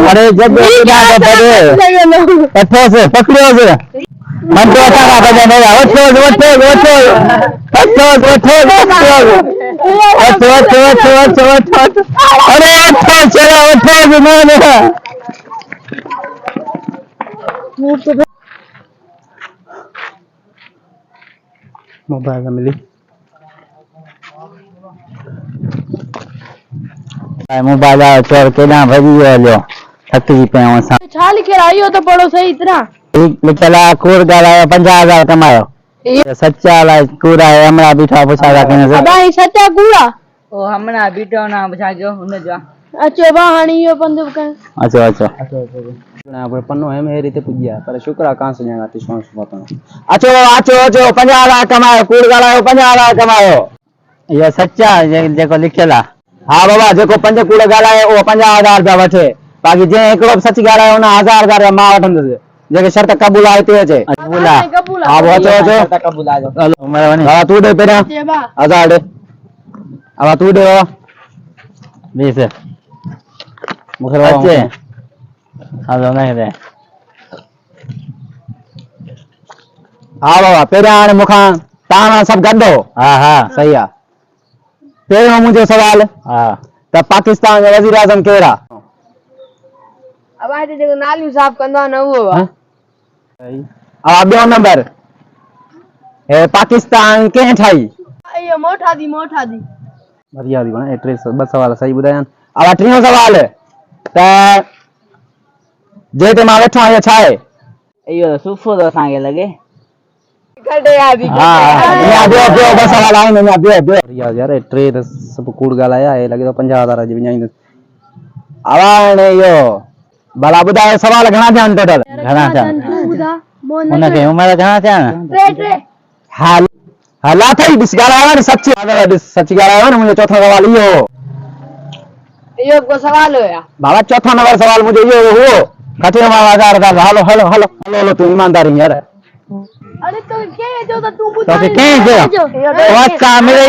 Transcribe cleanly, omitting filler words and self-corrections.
अरे जब से पकड़ो से मन तो था बजा नहीं अरे मोबाइल मिली मोबाइल चोर के ना भजी लो थकी पे सा छा लिखे आई हो तो पढ़ो सही इतना लिखला कूड़ गालायो 50,000 कमायो ये सच्चा ला कूड़ा है हमरा बीठा पूछा ला केने से अबाई सच्चा कूड़ा ओ हमरा बीटो ना बुझा जो उन जो अच्छो बहानी यो बंदूक का अच्छा ना पर पन्नो है मेरी रीते पुजिया पर शुक्र कहां से जागा ती सोच पता अच्छो 50,000 कमायो कूड़ गालायो 50,000 कमायो ये सच्चा जेको लिखेला हां बाबा जेको पंज कूड़ गालायो ओ 50,000 रुपया वठे बाकी जे एकड़ो सच गालायो ना 1000 रुपया मां वठंदे जेके शर्त कबूल आते है कबूला हां वो शर्त कबूल आ जाओ चलो मेरा बनी हां तू दे पेरा 1000 दे अब तू दे 20 मुखर अच्छे हां नहीं रे हां बाबा पेरा ने मुखा ताना सब गड्डो हां सही है पेरो मुझे सवाल हां त पाकिस्तान के वजीर आजम केरा अब आते देखो नाली साफ कंदा न हुआ अब बे नंबर ए पाकिस्तान के ठाई ये मोठा दी बढ़िया दी बना एड्रेस बस सवाल सही बुधायन अब अठनो सवाल त जे ते मा वेठो है छाए इयो सुफो तो सांगे लगे खड़े आदि हां या दे बस सवाल आई ना दे बढ़िया यार ट्रेड सब कूड़ गालाया ए लगे तो 50,000 जी विजाई आवाने यो भला बुधाए सवाल घणा ध्यान टोटल घणा ध्यान उन के उम्र घणा ध्यान ट्रे हाल हला थई बिस गालावा ने सच्ची गालावा ने मुझे चौथा सवाल यो को सवाल होया बाबा चौथा नंबर सवाल मुझे ये हो कथे हमारा 1000 हेलो तू ईमानदारी यार अरे तो के जो तू तो के जो अच्छा मेरे